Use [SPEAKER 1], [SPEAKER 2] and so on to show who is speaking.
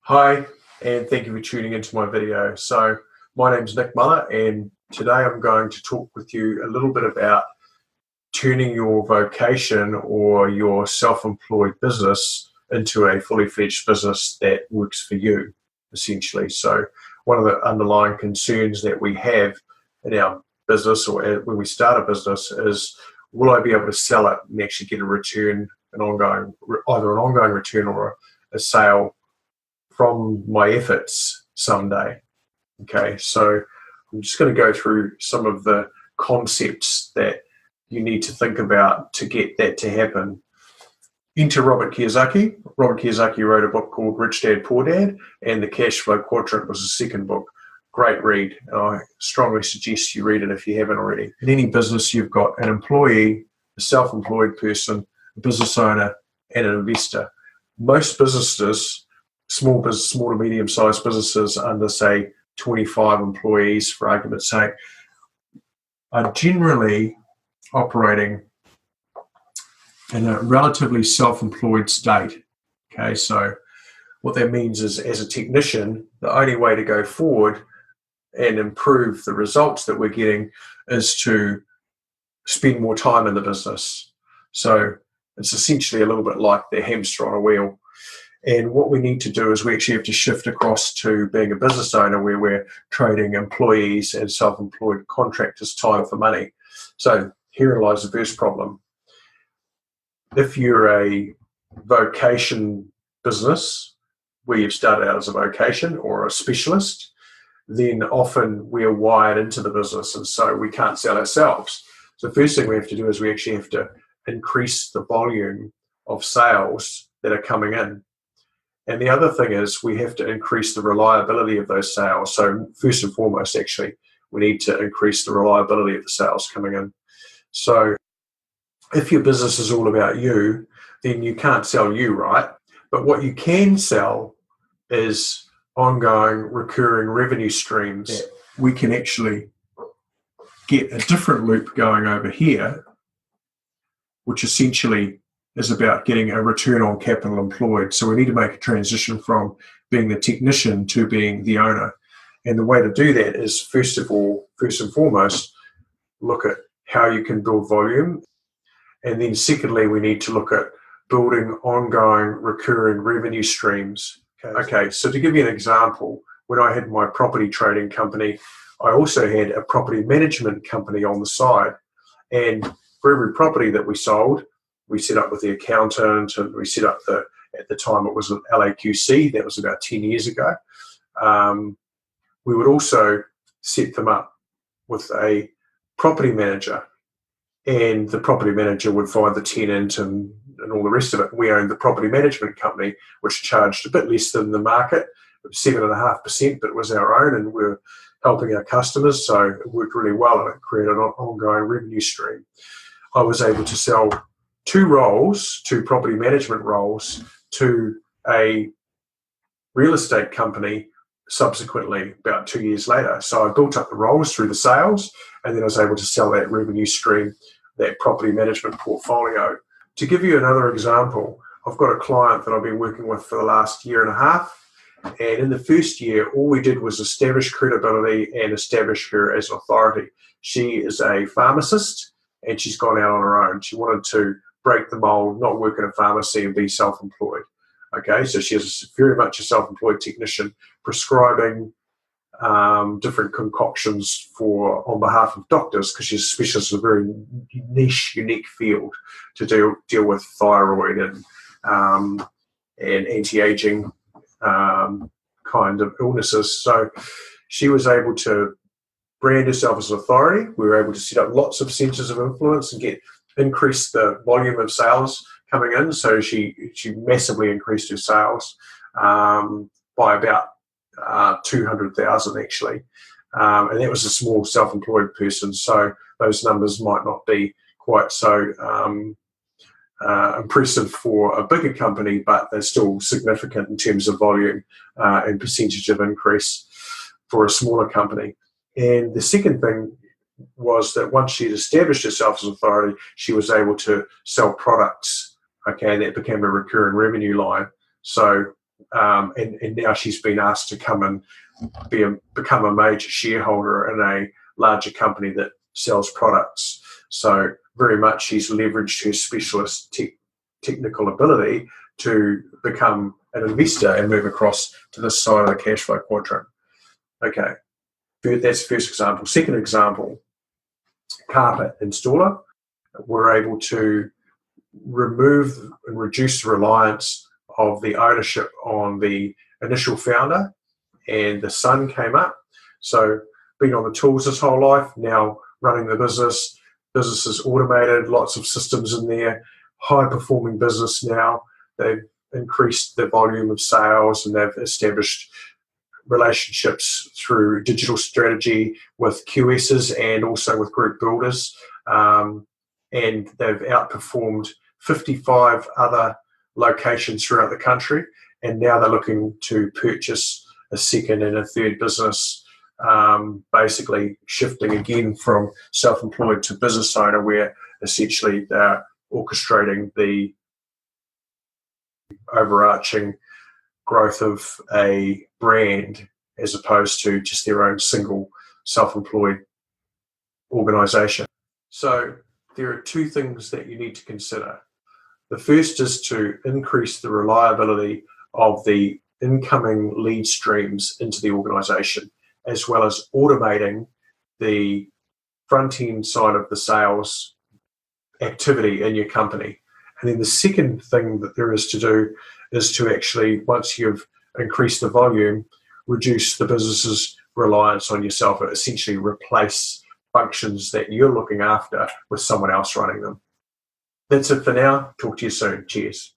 [SPEAKER 1] Hi, and thank you for tuning into my video. So my name's Nick Muller, and today I'm going to talk with you a little bit about turning your vocation or your self-employed business into a fully fledged business that works for you, essentially. So one of the underlying concerns that we have in our business or when we start a business is, will I be able to sell it and actually get a return, either an ongoing return or a sale from my efforts someday. Okay, so I'm just going to go through some of the concepts that you need to think about to get that to happen. Enter Robert Kiyosaki. Robert Kiyosaki wrote a book called Rich Dad, Poor Dad, and The Cash Flow Quadrant was his second book. Great read, and I strongly suggest you read it if you haven't already. In any business, you've got an employee, a self-employed person, a business owner, and an investor. Most businesses, small to medium-sized businesses under, say, 25 employees, for argument's sake, are generally operating in a relatively self-employed state. Okay, so what that means is, as a technician, the only way to go forward and improve the results that we're getting is to spend more time in the business. So it's essentially a little bit like the hamster on a wheel. And what we need to do is we actually have to shift across to being a business owner where we're trading employees and self-employed contractors' time for money. So herein lies the first problem. If you're a vocation business where you've started out as a vocation or a specialist, then often we're wired into the business and so we can't sell ourselves. So the first thing we have to do is we actually have to increase the volume of sales that are coming in. And the other thing is we have to increase the reliability of those sales. So first and foremost, actually, we need to increase the reliability of the sales coming in. So if your business is all about you, then you can't sell you, right? But what you can sell is ongoing recurring revenue streams. Yeah. We can actually get a different loop going over here, which essentially is about getting a return on capital employed. So we need to make a transition from being the technician to being the owner. And the way to do that is, first and foremost, look at how you can build volume. And then secondly, we need to look at building ongoing recurring revenue streams. Okay, so to give you an example, when I had my property trading company, I also had a property management company on the side. And for every property that we sold, we set up with the accountant, and we set up at the time it was an LAQC, that was about 10 years ago. We would also set them up with a property manager, and the property manager would find the tenant and all the rest of it. We owned the property management company, which charged a bit less than the market, 7.5%, but it was our own, and we were helping our customers, so it worked really well, and it created an ongoing revenue stream. I was able to sell two property management roles, to a real estate company subsequently about 2 years later. So I built up the roles through the sales, and then I was able to sell that revenue stream, that property management portfolio. To give you another example, I've got a client that I've been working with for the last year and a half. And in the first year, all we did was establish credibility and establish her as an authority. She is a pharmacist, and she's gone out on her own. She wanted to break the mold, not work in a pharmacy and be self-employed. Okay, so she is very much a self-employed technician prescribing different concoctions on behalf of doctors, because she's a specialist in a very niche, unique field to deal with thyroid and anti-aging kind of illnesses. So she was able to brand herself as an authority. We were able to set up lots of centers of influence and increase the volume of sales coming in. So she massively increased her sales by about 200,000 actually. And that was a small self-employed person. So those numbers might not be quite so impressive for a bigger company, but they're still significant in terms of volume and percentage of increase for a smaller company. And the second thing was that once she'd established herself as authority, she was able to sell products, okay, and that became a recurring revenue line. So and now she's been asked to come and become a major shareholder in a larger company that sells products. So very much she's leveraged her specialist technical ability to become an investor and move across to this side of the cash flow quadrant. Okay, that's the first example. Second example, carpet installer. We're able to remove and reduce the reliance of the ownership on the initial founder, and the son came up. So been on the tools his whole life, now running the business. Business is automated, lots of systems in there, high performing business now. They've increased the volume of sales and they've established relationships through digital strategy with QSs and also with group builders. And they've outperformed 55 other locations throughout the country. And now they're looking to purchase a second and a third business, basically shifting again from self-employed to business owner, where essentially they're orchestrating the overarching growth of a brand as opposed to just their own single self-employed organization. So there are two things that you need to consider. The first is to increase the reliability of the incoming lead streams into the organization, as well as automating the front-end side of the sales activity in your company. And then the second thing that there is to do is to actually, once you've increased the volume, reduce the business's reliance on yourself, or essentially replace functions that you're looking after with someone else running them. That's it for now. Talk to you soon. Cheers.